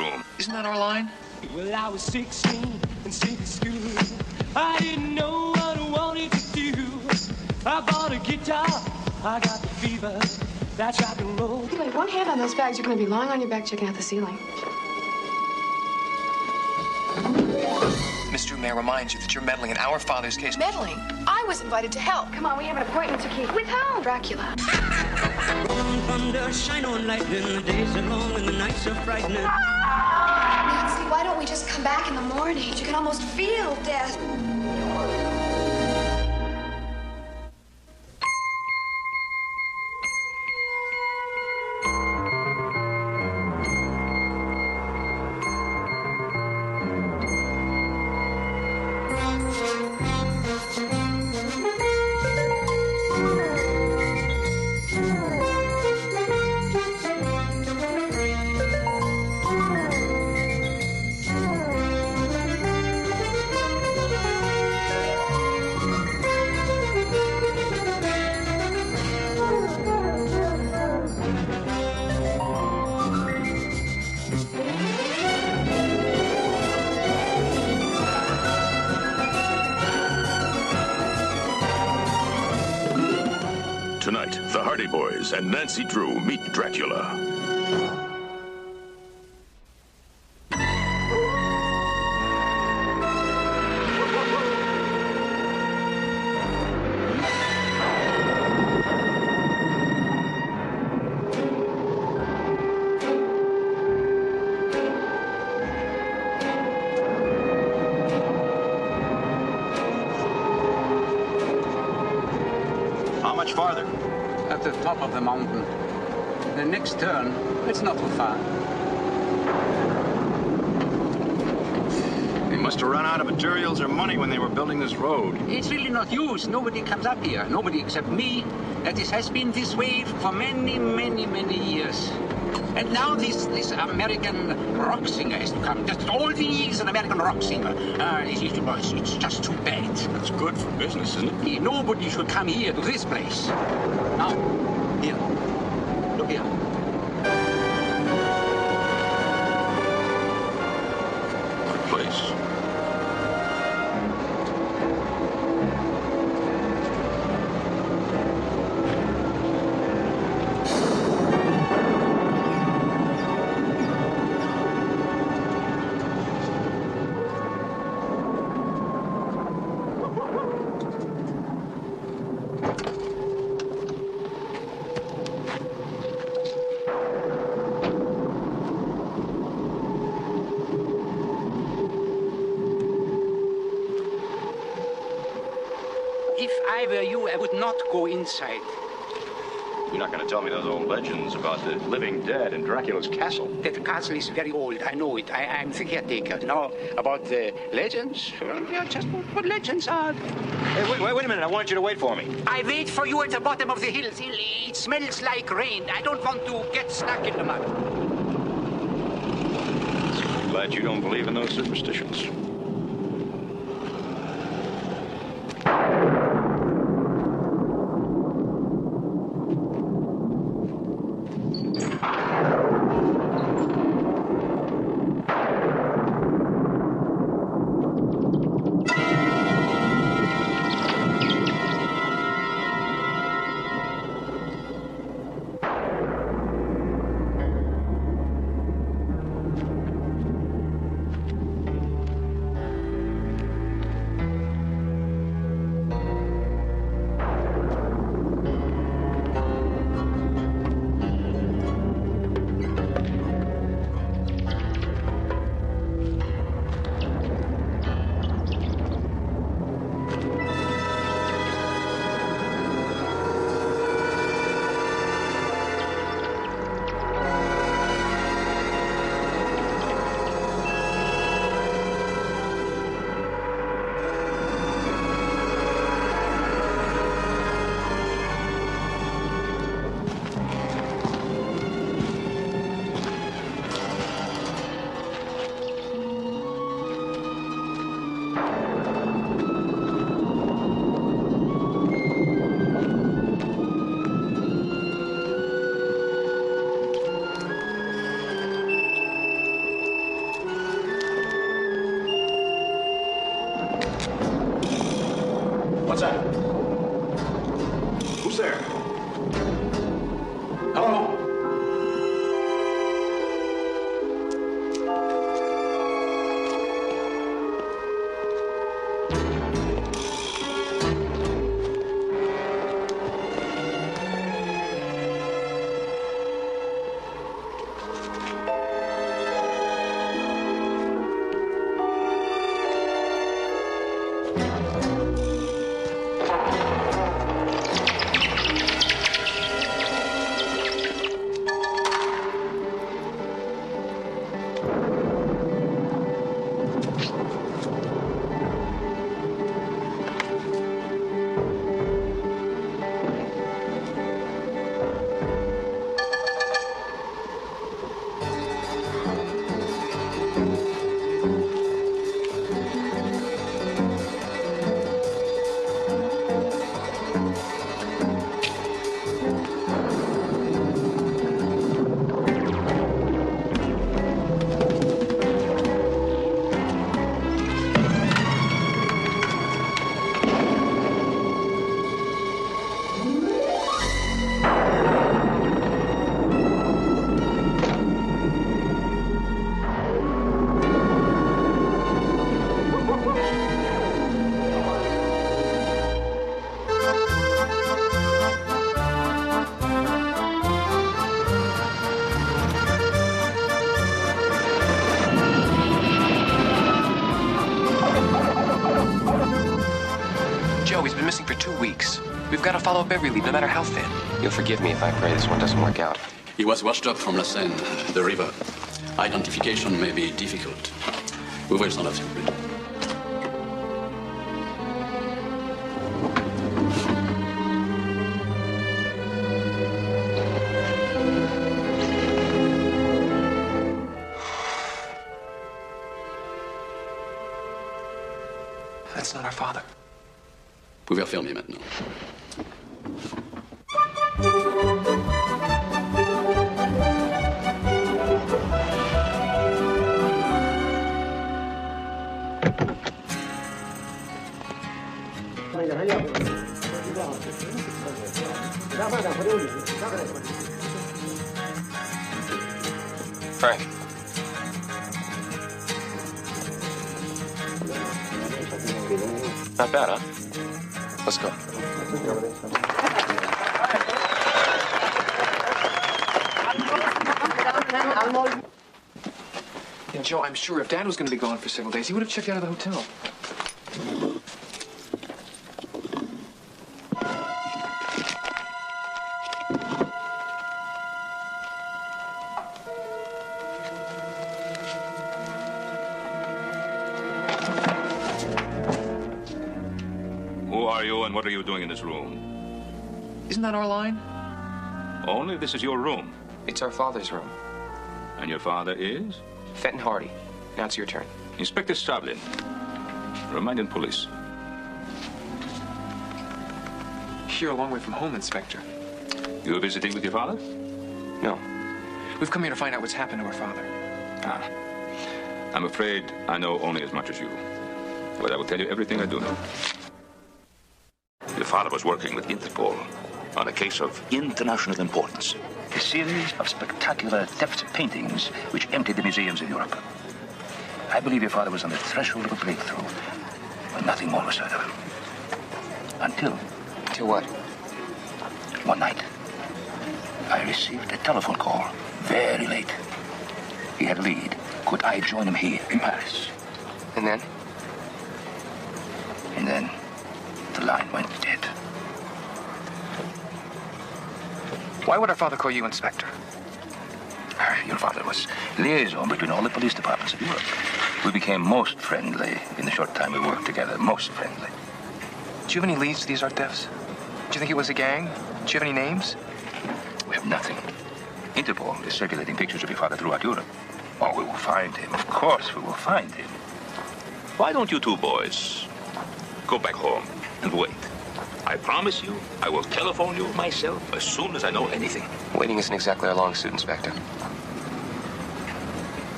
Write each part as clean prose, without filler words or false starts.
room. Isn't that our line? Well, I was 16 and sick of school. I didn't know what I wanted to do. I bought a guitar, I got the fever. That's rock and roll. You lay one hand on those bags, you're going to be lying on your back checking out the ceiling. Mr. May reminds you that you're meddling in our father's case. Meddling? I was invited to help. Come on, we have an appointment to keep. With whom? Dracula. Rolling thunder, shine on lightning. The days are long and the nights are frightening. Nancy, why don't we just come back in the morning? You can almost feel death. Tonight, the Hardy Boys and Nancy Drew meet Dracula. How much farther? At the top of the mountain. The next turn, it's not too far. They must have run out of materials or money when they were building this road. It's really not used. Nobody comes up here. Nobody except me. And this has been this way for many, many, many years. And now this American rock singer has to come. Just all these an American rock singer. It's just too bad. That's good for business, isn't it? Nobody should come here to this place. Now, here. Look here. What place? If I were you, I would not go inside. You're not going to tell me those old legends about the living dead in Dracula's castle. That castle is very old. I know it. I'm the caretaker. Now, about the legends, they're just what legends are. Hey, wait a minute. I want you to wait for me. I wait for you at the bottom of the hills. It smells like rain. I don't want to get stuck in the mud. I'm glad you don't believe in those superstitions. Who's there? Hello? He's been missing for 2 weeks. We've got to follow up every lead, no matter how thin. You'll forgive me if I pray this one doesn't work out. He was washed up from La Seine, the river. Identification may be difficult. We will s'en assurer. That's not our father. Vous pouvez refermer maintenant. Frank. Not bad, huh? Let's go. You know, Joe, I'm sure if Dad was going to be gone for several days, he would have checked out of the hotel. Who are you and what are you doing in this room? Isn't that our line? Only this is your room. It's our father's room. And your father is? Fenton Hardy. Now it's your turn. Inspector Strablin. Romanian police. You're a long way from home, Inspector. You visiting with your father? No. We've come here to find out what's happened to our father. Ah. I'm afraid I know only as much as you. But I will tell you everything I do know. Your father was working with Interpol on a case of international importance. A series of spectacular theft paintings which emptied the museums of Europe. I believe your father was on the threshold of a breakthrough, but nothing more was heard of him. Until what? One night, I received a telephone call, very late. He had a lead. Could I join him here in Paris? And then? And then, the line went dead. Why would our father call you Inspector? Your father was liaison between all the police departments of Europe. We became most friendly in the short time we worked together. Most friendly. Do you have any leads to these art thefts? Do you think it was a gang? Do you have any names? We have nothing. Interpol is circulating pictures of your father throughout Europe. Oh, we will find him. Of course, we will find him. Why don't you two boys go back home and wait? I promise you, I will telephone you myself as soon as I know anything. Waiting isn't exactly our long suit, Inspector.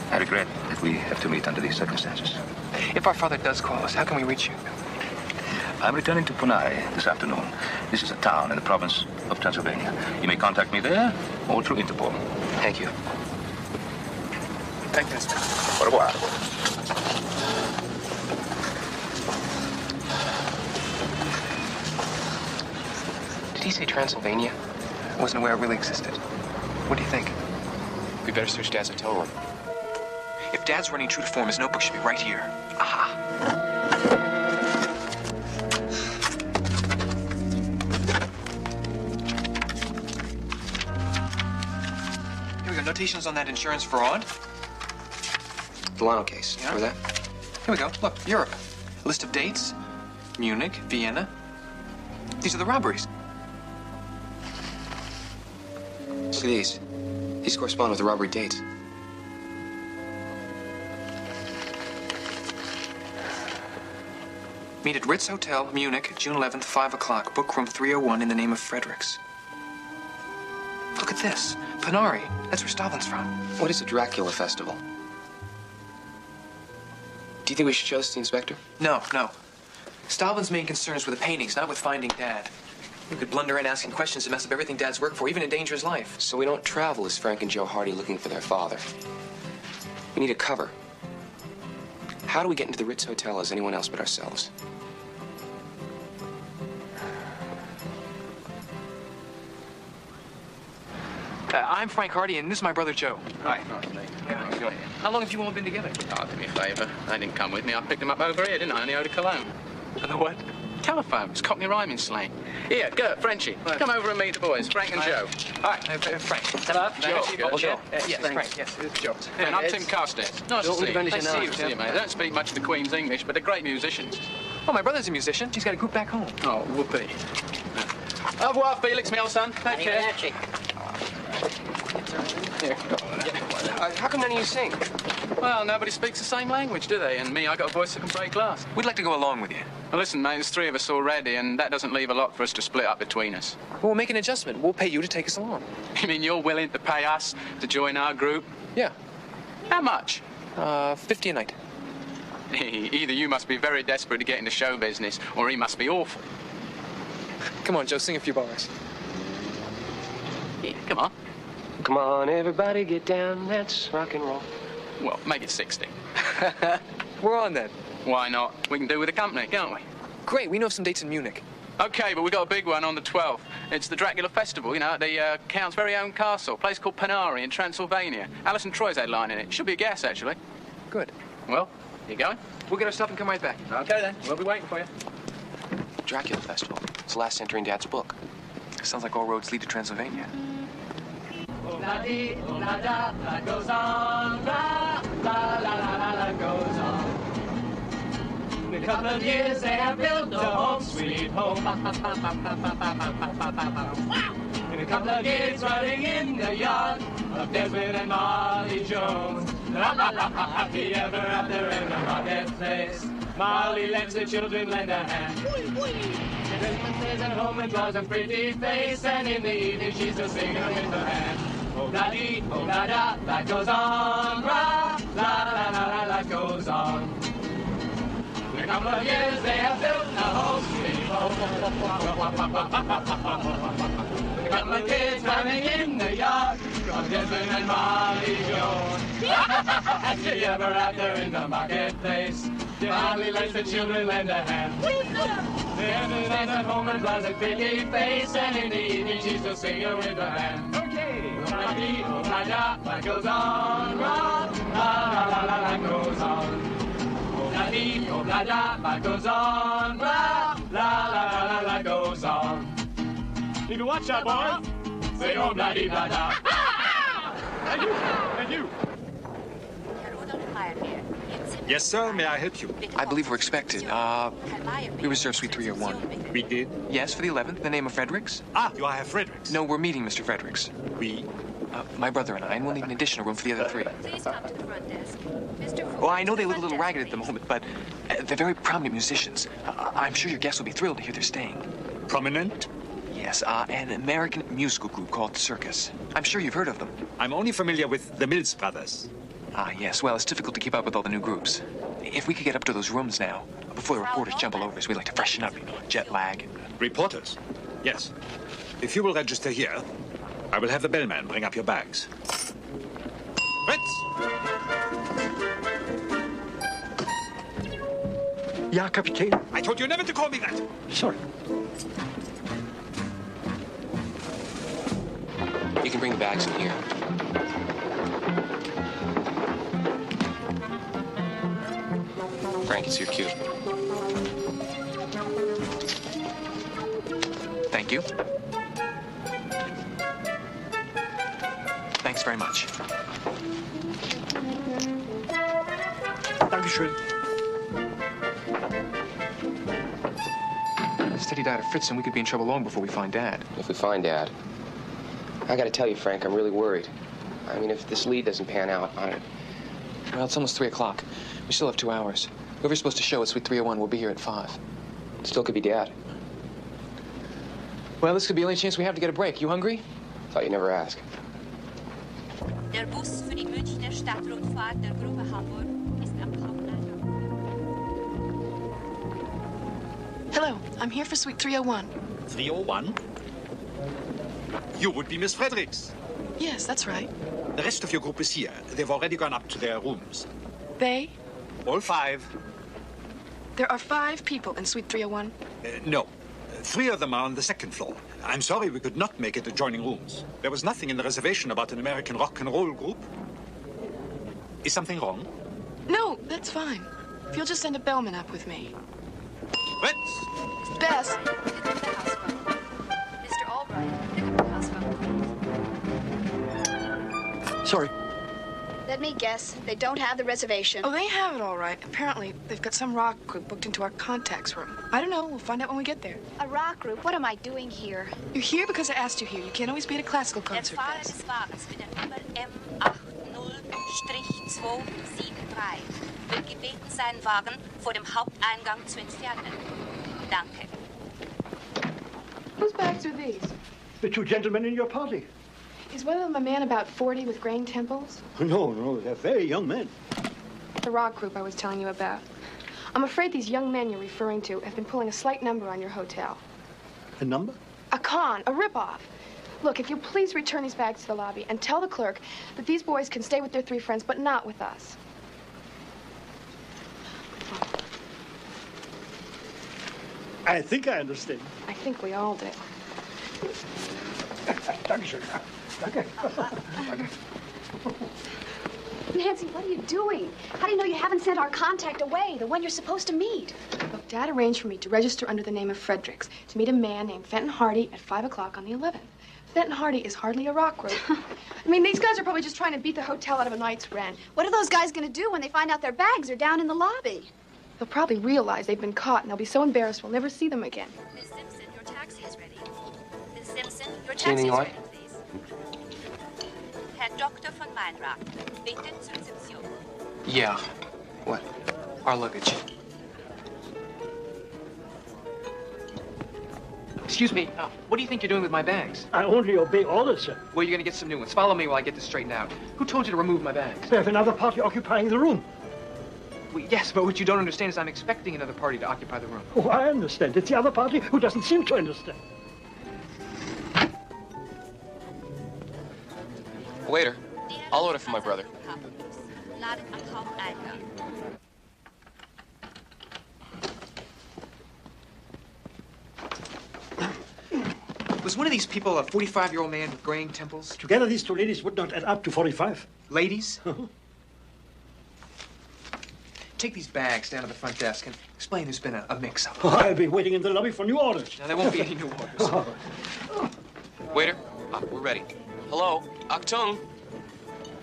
I regret that we have to meet under these circumstances. If our father does call us, how can we reach you? I'm returning to Punari this afternoon. This is a town in the province of Transylvania. You may contact me there or through Interpol. Thank you. Thank you, Inspector. Au revoir. Did he say Transylvania? I wasn't aware it really existed. What do you think? We better search Dad's hotel room. If Dad's running true to form, his notebook should be right here. Aha. Here we go. Notations on that insurance fraud. Delano case. Yeah. Remember that? Here we go. Look, Europe. A list of dates. Munich, Vienna. These are the robberies. Look at these. These correspond with the robbery dates. Meet at Ritz Hotel, Munich, June 11th, 5 o'clock. Book room 301 in the name of Fredericks. Look at this. Panari. That's where Stalin's from. What is a Dracula festival? Do you think we should show this to the inspector? No, no. Stalin's main concern is with the paintings, not with finding Dad. You could blunder in asking questions to mess up everything Dad's worked for, even endanger his life. So we don't travel as Frank and Joe Hardy looking for their father. We need a cover. How do we get into the Ritz Hotel as anyone else but ourselves? I'm Frank Hardy, and this is my brother Joe. Hi. How long have you all been together? Oh, do me a favour. They didn't come with me. I picked them up over here, didn't I? On the eau de cologne. The what? Telephone. It's Cockney rhyming slang. Here, Gert, Frenchie. Come over and meet the boys, Frank and Joe. Hi, Frank. Hello. Joe. Yes, Frank. Yes, it's Joe. And I'm Tim Carstairs. Nice to see you. Nice to see you, mate. They don't speak much of the Queen's English, but they're great musicians. Oh, my brother's a musician. He's got a group back home. Oh, whoopee. Au revoir, Felix, my old son. Take care. Here. How come none of you sing? Well, nobody speaks the same language, do they? And me, I got a voice that can break glass. We'd like to go along with you. Well, listen, mate, there's 3 of us already, and that doesn't leave a lot for us to split up between us. Well, we'll make an adjustment. We'll pay you to take us along. You mean you're willing to pay us to join our group? Yeah. How much? 50 a night. Either you must be very desperate to get into show business, or he must be awful. Come on, Joe, sing a few bars. Yeah, come on. Come on, everybody, get down. Let's rock and roll. Well, make it 60. We're on then. Why not? We can do with a company, can't we? Great, we know of some dates in Munich. Okay, but we got a big one on the 12th. It's the Dracula Festival, you know, at the Count's very own castle, a place called Panari in Transylvania. Alison Troy's headlining it. Should be a guess, actually. Good. Well, you going? We'll get our stuff and come right back. Okay, then. We'll be waiting for you. Dracula Festival. It's the last entry in Dad's book. Sounds like all roads lead to Transylvania. Oh-la-dee, oh-la-da, life goes on, la-la-la-la-la goes on. In a couple of years they have built a home, sweet home. In a couple of years riding in the yard of Desmond and Molly Jones. Happy ever after in the marketplace. Molly lets the children lend a hand. Desmond stays at home and draws a pretty face, and in the evening she's a singer with her hand. Oh-la-dee, oh-la-da, life goes on, la-la-la-la, life goes on. In a couple of years they have built a home, sweet home. A couple of kids running in the yard of Desmond and Molly Jones. Happy ever after in the marketplace. Molly lets the children lend a hand. Desmond stays at home and draws a pretty face, and in the evening she's a singer with her hand. Oh-la-dee, oh-la-da, life goes on, la-la-la-la, life goes on. Oh-la-dee, oh-la-da, life goes on, la-la-la-la, life goes on. Need to watch out, boys. Say oh-la-dee, la-da. And you. Yes, sir. May I help you? I believe we're expected. We reserved suite 301. We did. Yes, for the 11th. The name of Fredericks? Ah, you are Herr Fredericks. No, we're meeting Mr. Fredericks. We? My brother and I, and we'll need an additional room for the other 3. Please come to the front desk. Mr. Well, I know they look a little ragged at the moment, but they're very prominent musicians. I'm sure your guests will be thrilled to hear they're staying. Prominent? Yes, an American musical group called Circus. I'm sure you've heard of them. I'm only familiar with the Mills Brothers. Ah, yes. Well, it's difficult to keep up with all the new groups. If we could get up to those rooms now, Before the reporters jumble over us, we like to freshen up, jet lag. Reporters? Yes. If you will register here, I will have the bellman bring up your bags. Fritz! Ja, kapitein. I told you never to call me that. Sorry. You can bring the bags in here. Frank, it's your cue. Thank you. Thanks very much. Dankeschön. Steady diet of Fritz, and we could be in trouble long before we find Dad. If we find Dad, I gotta tell you, Frank, I'm really worried. I mean, if this lead doesn't pan out, Well, it's almost 3 o'clock. We still have 2 hours. Whoever's supposed to show us Suite 301 will be here at 5. Still could be Dad. Well, this could be the only chance we have to get a break. You hungry? Thought you'd never ask. Der Bus für die Münchner Stadtrundfahrt der Gruppe Hamburg ist am Hauptbahnhof. Hello, I'm here for Suite 301. 301? You would be Miss Fredericks. Yes, that's right. The rest of your group is here. They've already gone up to their rooms. They? All 5. There are 5 people in Suite 301. No. 3 of them are on the 2nd floor. I'm sorry we could not make it adjoining rooms. There was nothing in the reservation about an American rock and roll group. Is something wrong? No, that's fine. If you'll just send a bellman up with me. Fritz! Bess! Pick up the house phone. Mr. Albright, pick up the house phone. Sorry. Let me guess. They don't have the reservation. Oh, they have it all right. Apparently, they've got some rock group booked into our contacts room. I don't know. We'll find out when we get there. A rock group? What am I doing here? You're here because I asked you here. You can't always be at a classical Der concert, Fahrer Bess. des Wagens mit der Nummer M80-273 wird gebeten, seinen Wagen vor dem Haupteingang zu entfernen. Danke. Whose bags are these? The 2 gentlemen in your party. Is one of them a man about 40 with graying temples? No, they're very young men. The rock group I was telling you about. I'm afraid these young men you're referring to have been pulling a slight number on your hotel. A number? A con, a ripoff. Look, if you'll please return these bags to the lobby and tell the clerk that these boys can stay with their 3 friends, but not with us. I think I understand. I think we all do. Dankeschön. Danke. Nancy, what are you doing? How do you know you haven't sent our contact away, the one you're supposed to meet? Look, Dad arranged for me to register under the name of Fredericks to meet a man named Fenton Hardy at 5 o'clock on the 11th. Fenton Hardy is hardly a rock group. I mean, these guys are probably just trying to beat the hotel out of a night's rent. What are those guys going to do when they find out their bags are down in the lobby? They'll probably realize they've been caught, and they'll be so embarrassed we'll never see them again. Miss Simpson, your taxi is ready. Miss Simpson, your See anything taxi is you ready, please. Herr Dr. von Meinrad, bitte zur Rezeption. Yeah. What? Our luggage. Excuse me, what do you think you're doing with my bags? I only obey orders, sir. Well, you're gonna get some new ones. Follow me while I get this straightened out. Who told you to remove my bags? We have another party occupying the room. Well, yes, but what you don't understand is I'm expecting another party to occupy the room. Oh, I understand. It's the other party who doesn't seem to understand. Waiter, I'll order for my brother. Ladet am Haupteingang. Was one of these people a 45-year-old man with graying temples? Together, these 2 ladies would not add up to 45. Ladies? Take these bags down to the front desk and explain there's been a mix-up. Oh, I'll be waiting in the lobby for new orders. Now, there won't be any new orders. Waiter, we're ready. Hello, Achtung.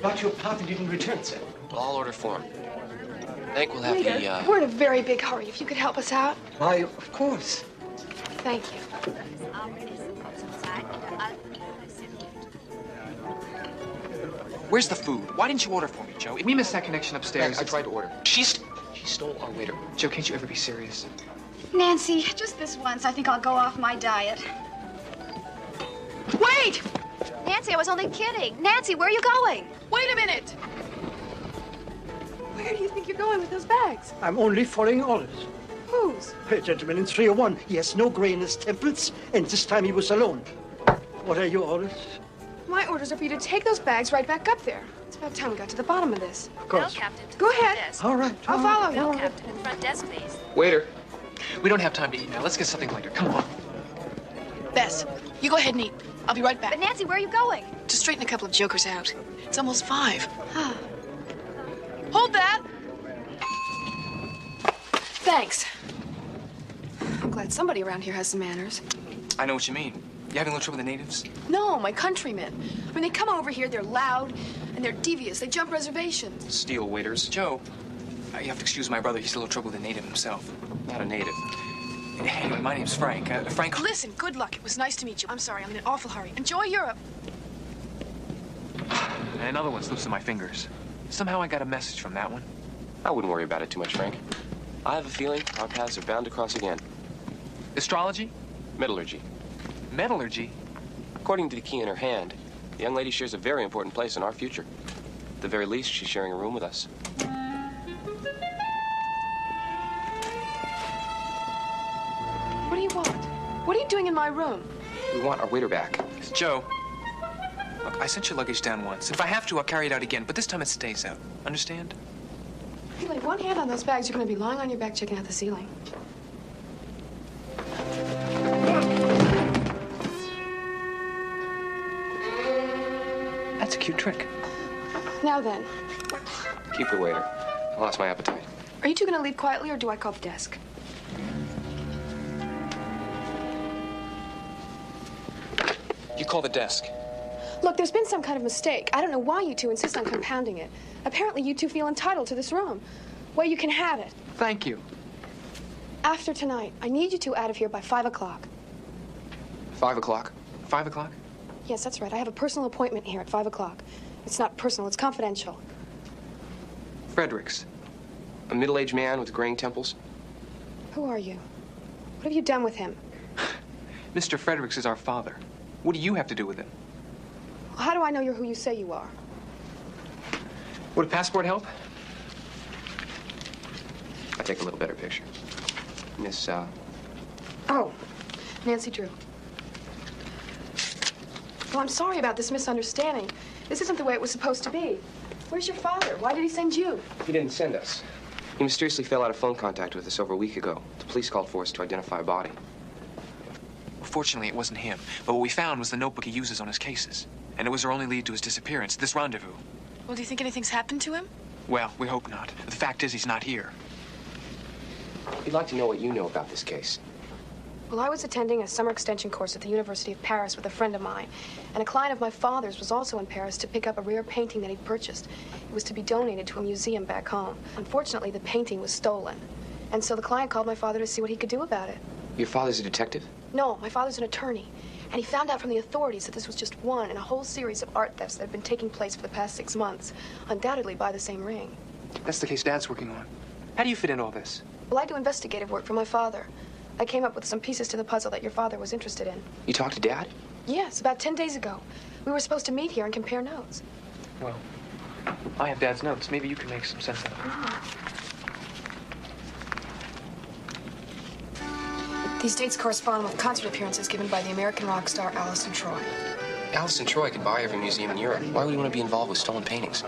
But your party didn't return, sir. Well, I'll order for him. I think we'll have the, We're in a very big hurry. If you could help us out. Why, of course. Thank you. Das Abendessen wird zurzeit in der alten Küche serviert. Where's the food? Why didn't you order for me, Joe? We missed that connection upstairs. I tried to order. She stole our waiter. Joe, can't you ever be serious? Nancy, just this once, I think I'll go off my diet. Wait! Nancy, I was only kidding. Nancy, where are you going? Wait a minute! Where do you think you're going with those bags? I'm only following orders. Whose? A gentleman in 301. He has no gray in his temples, and this time he was alone. What are your orders? My orders are for you to take those bags right back up there. It's about time we got to the bottom of this. Of course. Well, Captain, Go ahead. desk. All right. I'll follow you. Well, Captain, front desk, please. Waiter. We don't have time to eat now. Let's get something later. Come on. Bess, you go ahead and eat. I'll be right back. But Nancy, where are you going? To straighten a couple of jokers out. It's almost 5. Hold that! Thanks. I'm glad somebody around here has some manners. I know what you mean. You having a little trouble with the natives? No, my countrymen. I mean, they come over here, they're loud, and they're devious. They jump reservations. Steel waiters. Joe, you have to excuse my brother. He's a little trouble with a native himself. Not a native. Anyway, my name's Frank. Frank. Listen, good luck. It was nice to meet you. I'm sorry, I'm in an awful hurry. Enjoy Europe. And another one slips through my fingers. Somehow I got a message from that one. I wouldn't worry about it too much, Frank. I have a feeling our paths are bound to cross again. Astrology? Metallurgy. Metallurgy? According to the key in her hand, the young lady shares a very important place in our future. At the very least, she's sharing a room with us. What do you want? What are you doing in my room? We want our waiter back. Joe, look, I sent your luggage down once. If I have to, I'll carry it out again, but this time it stays out. Understand? If you lay one hand on those bags, you're going to be lying on your back checking out the ceiling. That's a cute trick. Now then, Keep her, waiter. I lost my appetite. are you two going to leave quietly, or do I call the desk? You call the desk. Look, there's been some kind of mistake. I don't know why you two insist on compounding it. Apparently, you two feel entitled to this room. Well, you can have it. Thank you. After tonight, I need you two out of here by 5 o'clock. 5 o'clock? 5 o'clock? Yes, that's right. I have a personal appointment here at 5 o'clock. It's not personal, it's confidential. Fredericks. A middle-aged man with graying temples. Who are you? What have you done with him? Mr. Fredericks is our father. What do you have to do with him? How do I know you're who you say you are? Would a passport help? I'll take a little better picture. Miss, Oh, Nancy Drew. Well, I'm sorry about this misunderstanding. This isn't the way it was supposed to be. Where's your father? Why did he send you? He didn't send us. He mysteriously fell out of phone contact with us over a week ago. The police called for us to identify a body. Fortunately, it wasn't him. But what we found was the notebook he uses on his cases. And it was our only lead to his disappearance, this rendezvous. Well, do you think anything's happened to him? Well, we hope not. The fact is, he's not here. We'd like to know what you know about this case. Well, I was attending a summer extension course at the University of Paris with a friend of mine. And a client of my father's was also in Paris to pick up a rare painting that he'd purchased. It was to be donated to a museum back home. Unfortunately, the painting was stolen. And so the client called my father to see what he could do about it. Your father's a detective? No, my father's an attorney. And he found out from the authorities that this was just one in a whole series of art thefts that had been taking place for the past 6 months, undoubtedly by the same ring. That's the case Dad's working on. How do you fit in all this? Well, I do investigative work for my father. I came up with some pieces to the puzzle that your father was interested in. You talked to Dad? Yes, about 10 days ago. We were supposed to meet here and compare notes. Well, I have Dad's notes. Maybe you can make some sense of them. These dates correspond with concert appearances given by the American rock star Allison Troy. Allison Troy could buy every museum in Europe. Why would you want to be involved with stolen paintings?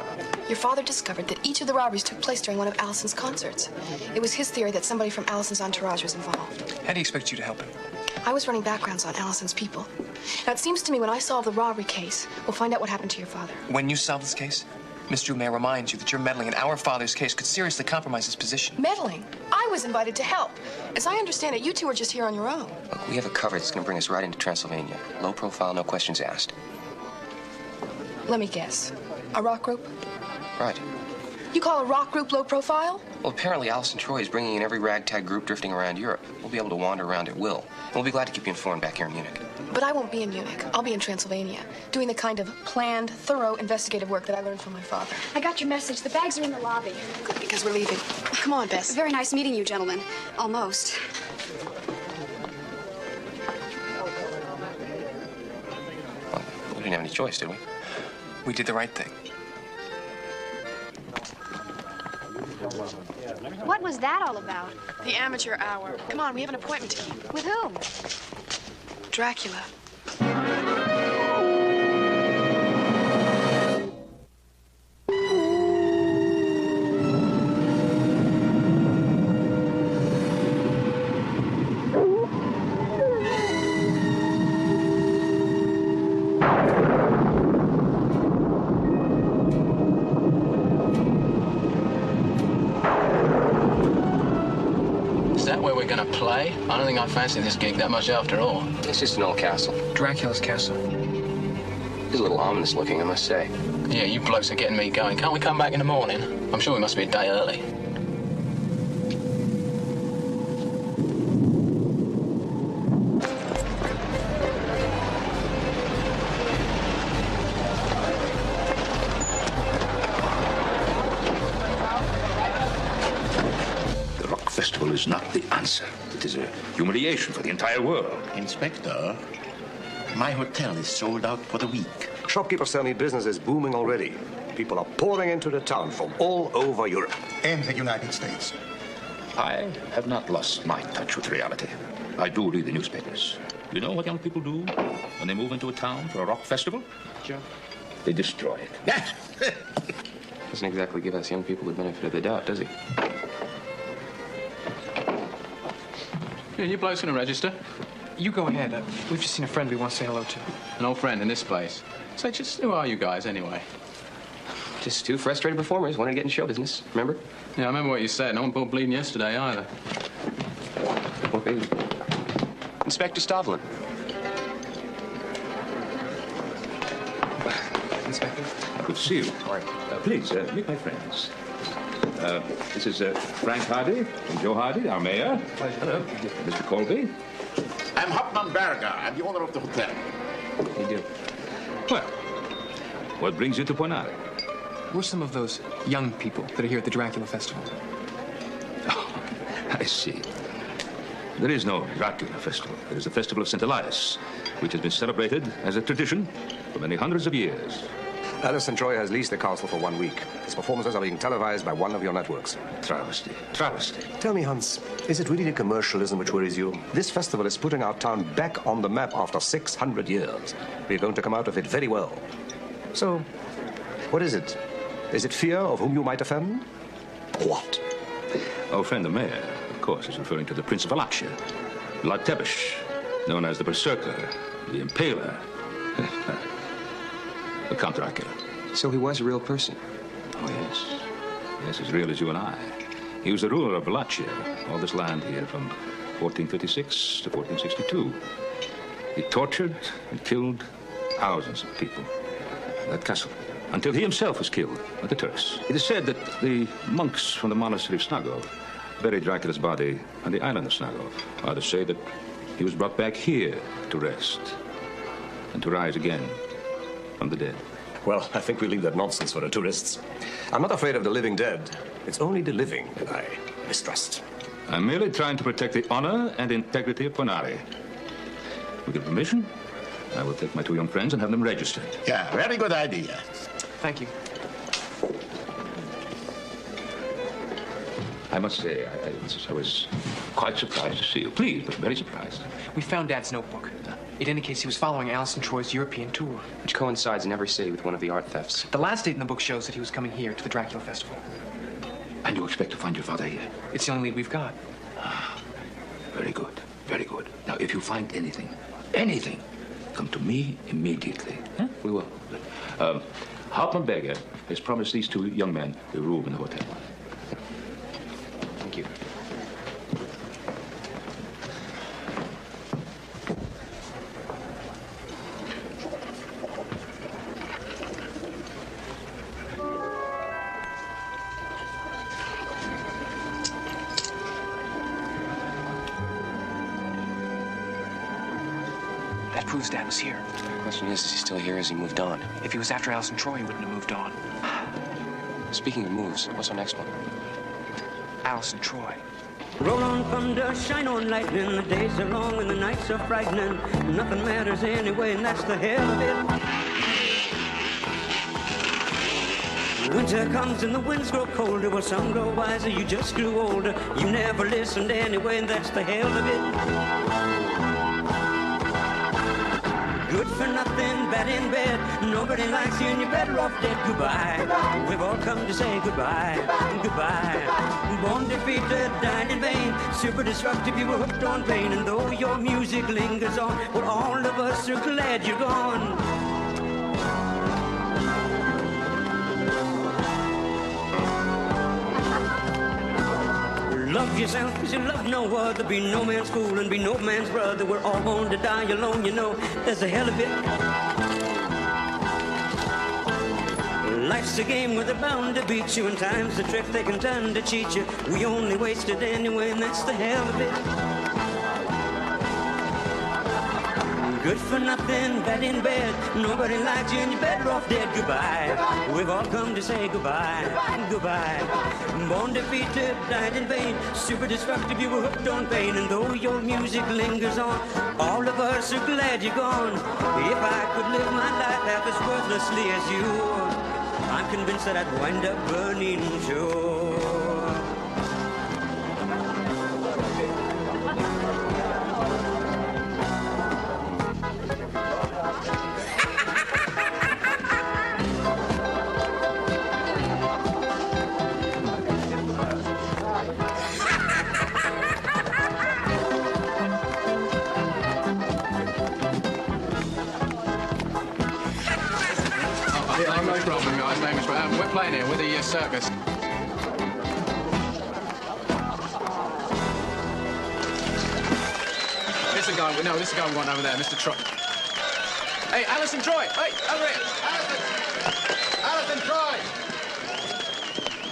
Your father discovered that each of the robberies took place during one of Allison's concerts. It was his theory that somebody from Allison's entourage was involved. How do you expect you to help him? I was running backgrounds on Allison's people. Now, it seems to me when I solve the robbery case, we'll find out what happened to your father. When you solve this case, Miss Drew, may I remind you that your meddling in our father's case could seriously compromise his position. Meddling? I was invited to help. As I understand it, you two are just here on your own. Look, we have a cover that's going to bring us right into Transylvania. Low profile, no questions asked. Let me guess. A rock group? Right. You call a rock group low profile? Well, apparently Allison Troy is bringing in every ragtag group drifting around Europe. We'll be able to wander around at will. And we'll be glad to keep you informed back here in Munich. But I won't be in Munich. I'll be in Transylvania, doing the kind of planned, thorough investigative work that I learned from my father. I got your message. The bags are in the lobby. Good, because we're leaving. Come on, Bess. Very nice meeting you, gentlemen. Almost. Well, we didn't have any choice, did we? We did the right thing. What was that all about? The amateur hour. Come on, we have an appointment to keep. With whom? Dracula. Play? I don't think I fancy this gig that much after all. It's just an old castle. Dracula's castle. It's a little ominous looking, I must say. Yeah, you blokes are getting me going. Can't we come back in the morning? I'm sure we must be a day early. Festival is not the answer. It is a humiliation for the entire world. Inspector, my hotel is sold out for the week. Shopkeepers tell me business is booming already. People are pouring into the town from all over Europe. And the United States. I have not lost my touch with reality. I do read the newspapers. You know what young people do when they move into a town for a rock festival? Joe? They destroy it. Yes. Doesn't exactly give us young people the benefit of the doubt, does he? Yeah, you blokes gonna register? You go ahead. We've just seen a friend we want to say hello to. An old friend in this place. So just who are you guys anyway? Just two frustrated performers wanting to get in show business, remember? Yeah, I remember what you said. No one bought bleeding yesterday either. What baby? Inspector Stovlin. Inspector? Good to see you. All right. Please, meet my friends. This is Frank Hardy and Joe Hardy, our mayor. Pleasure. Hello. Mr. Colby. I'm Hauptmann Berger. I'm the owner of the hotel. You do. Well, what brings you to Ponare? We're some of those young people that are here at the Dracula Festival. Oh, I see. There is no Dracula Festival. There is the Festival of St. Elias, which has been celebrated as a tradition for many hundreds of years. Alison Troy has leased the castle for 1 week. His performances are being televised by one of your networks. Travesty. Travesty. Tell me, Hans, is it really the commercialism which worries you? This festival is putting our town back on the map after 600 years. We're going to come out of it very well. So, what is it? Is it fear of whom you might offend? What? Our friend the mayor, of course, is referring to the Prince of Alachia, Vlad Tepes, known as the Berserker, the Impaler. The Count Dracula. So he was a real person? Oh, yes. Yes, as real as you and I. He was the ruler of Wallachia, all this land here from 1456 to 1462. He tortured and killed thousands of people at that castle, until he himself was killed by the Turks. It is said that the monks from the monastery of Snagov buried Dracula's body on the island of Snagov. Others say that he was brought back here to rest and to rise again from the dead. Well, I think we leave that nonsense for the tourists. I'm not afraid of the living dead. It's only the living that I mistrust. I'm merely trying to protect the honor and integrity of Ponare. With your permission, I will take my two young friends and have them registered. Yeah, very good idea. Thank you. I must say, I was quite surprised to see you. Pleased, but very surprised. We found Dad's notebook. It indicates he was following Alison Troy's European tour. Which coincides in every city with one of the art thefts. The last date in the book shows that he was coming here to the Dracula Festival. And you expect to find your father here? It's the only lead we've got. Very good, very good. Now, if you find anything, come to me immediately. Huh? We will. Hauptmann Berger has promised these two young men a room in the hotel. Thank you. That proves Dad was here. The question is he still here or has he moved on? If he was after Alison Troy, he wouldn't have moved on. Speaking of moves, what's our next one? Alison Troy. Roll on thunder, shine on lightning. The days are long and the nights are frightening. Nothing matters anyway, and that's the hell of it. Winter comes and the winds grow colder. Well, some grow wiser, you just grew older. You never listened anyway, and that's the hell of it. Good for nothing, bad in bed. Nobody likes you and you're better off dead. Goodbye. We've all come to say goodbye. Goodbye. Born defeated, died in vain. Super disruptive, you were hooked on pain. And though your music lingers on, well, all of us are glad you're gone. Love yourself as you love no other. Be no man's fool and be no man's brother. We're all born to die alone, you know. That's the hell of it. Life's a game where they're bound to beat you, and time's a trick they can turn to cheat you. We only wasted anyway, and that's the hell of it. Good for nothing, bad in bed. Nobody likes you and you're better off dead. Goodbye. We've all come to say goodbye. Goodbye. Born defeated, died in vain. Super disruptive, you were hooked on pain. And though your music lingers on, all of us are glad you're gone. If I could live my life half as worthlessly as you, I'm convinced that I'd wind up burning sure. No problem, guys. No much. We're playing here with the circus. This is the guy. No, this is the guy we want over there, Mr. Troy. Hey, Alison Troy. Hey, over here. Alison Troy.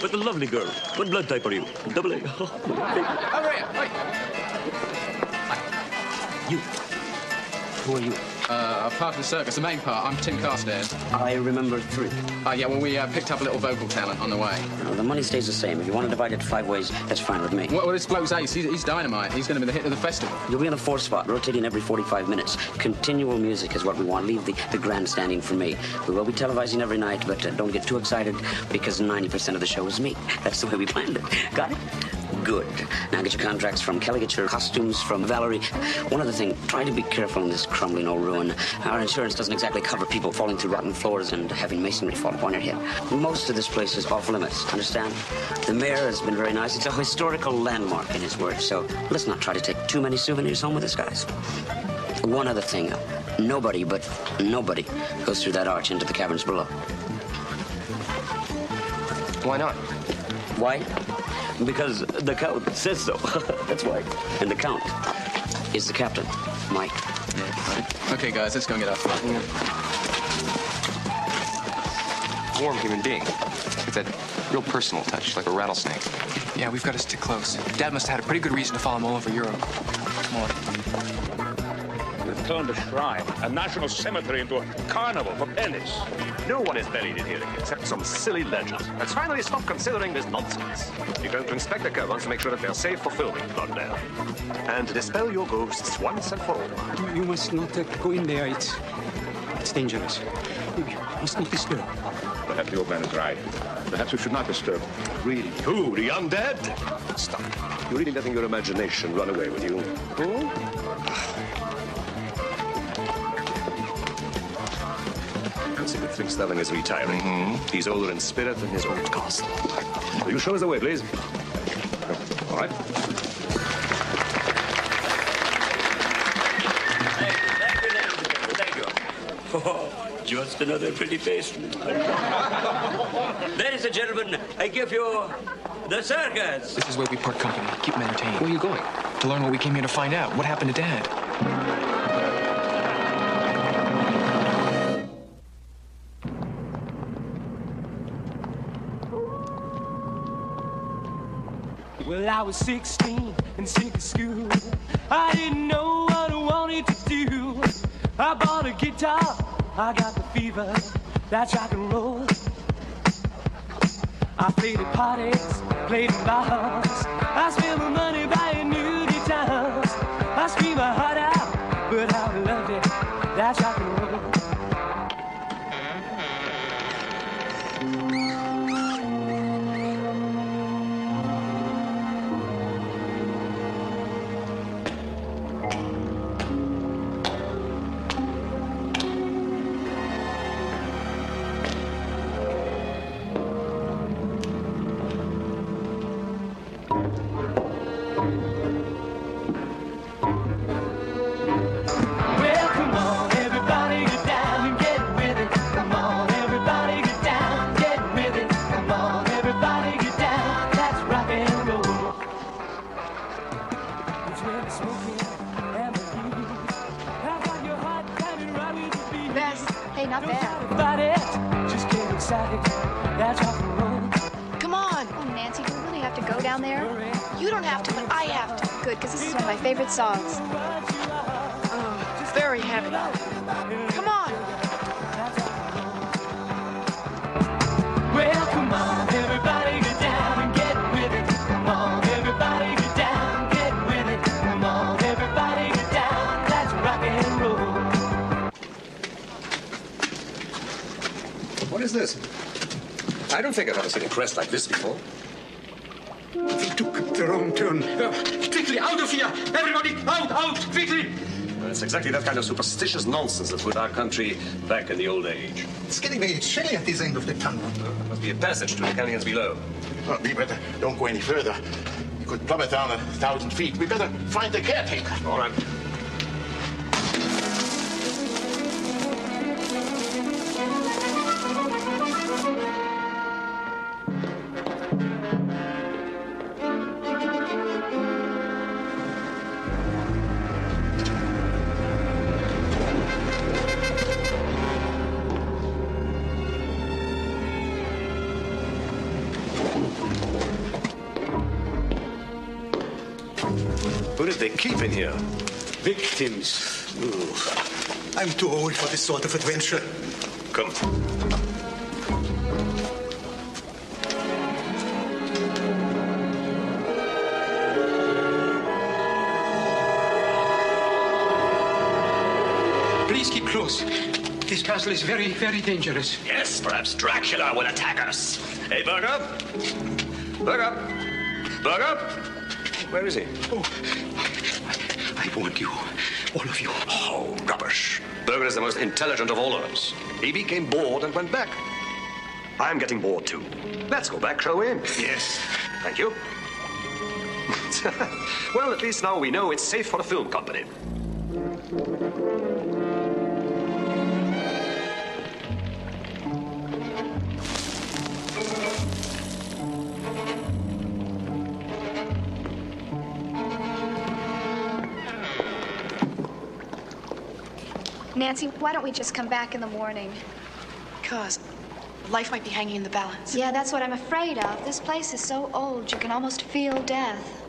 But the lovely girl. What blood type are you? Double A. Over here. Hey. You. Who are you? Part of the circus, the main part. I'm Tim Carstairs. I remember 3. Yeah, well, we picked up a little vocal talent on the way. No, the money stays the same. If you want to divide it 5 ways, that's fine with me. Well, this bloke's ace. He's dynamite. He's going to be the hit of the festival. You'll be on a 4 spot, rotating every 45 minutes. Continual music is what we want. Leave the grandstanding for me. We will be televising every night, but don't get too excited because 90% of the show is me. That's the way we planned it. Got it? Good. Now get your contracts from Kelly, get your costumes from Valerie. One other thing, try to be careful in this crumbling old ruin. Our insurance doesn't exactly cover people falling through rotten floors and having masonry fall upon your head. Most of this place is off limits, understand? The mayor has been very nice. It's a historical landmark in his words, so let's not try to take too many souvenirs home with us, guys. One other thing, nobody goes through that arch into the caverns below. Why not? Why? Because the Count says so. That's why. And the Count is the captain, Mike. Yeah. Okay, guys, let's go and get our flight. Warm human being. With that real personal touch, like a rattlesnake. Yeah, we've got to stick close. Dad must have had a pretty good reason to follow him all over Europe. Come on. They've turned a shrine, a national cemetery, into a carnival for pennies. No one is buried in here except some silly legend. Let's finally stop considering this nonsense. You're going to inspect the caverns to make sure that they're safe for filming, Blondell. And to dispel your ghosts once and for all. You must not go in there. It's dangerous. You must not disturb. Perhaps the old man is right. Perhaps we should not disturb. Really? Who? The undead? Stop. You're really letting your imagination run away with you. Hmm? Consider Stelling is retiring. He's older in spirit than his old castle. Will you show us the way, please? All right. Hey, thank you. Oh, just another pretty face. Ladies and gentlemen, I give you the circus. This is where we part company. Keep him entertained. Where are you going? To learn what we came here to find out. What happened to Dad? Well, I was 16 and sick of school. I didn't know what I wanted to do. I bought a guitar, I got the fever, that's rock and roll. I played at parties, played in bars. I spent my money buying new guitars. I screamed my heart out, but I loved it, that's rock and roll. Hey, not bad. Just get excited. That's rock and roll. Come on. Oh, Nancy, do we really have to go down there? You don't have to, but I have to. Good, because this is one of my favorite songs. Oh, very heavy. Come on. Well, come on, everybody get down and get with it. Come on, everybody get down, get with it. Come on, everybody get down. That's rock and roll. What is this? I don't think I've ever seen a crest like this before. They took the wrong turn. Quickly, out of here! Everybody, out, quickly! Well, it's exactly that kind of superstitious nonsense that put our country back in the old age. It's getting very chilly at this end of the tunnel. There must be a passage to the canyons below. Well, we better don't go any further. We could plummet down 1,000 feet. We better find the caretaker. All right. Who did they keep in here? Victims. Ooh. I'm too old for this sort of adventure. Come. Please keep close. This castle is very, very dangerous. Yes, perhaps Dracula will attack us. Hey, Burger. Burger. Burger. Where is he? Oh, I warned you. All of you. Oh, rubbish. Burger is the most intelligent of all of us. He became bored and went back. I'm getting bored, too. Let's go back, shall we? Yes. Thank you. Well, at least now we know it's safe for a film company. Nancy, why don't we just come back in the morning? Because life might be hanging in the balance. Yeah, that's what I'm afraid of. This place is so old, you can almost feel death.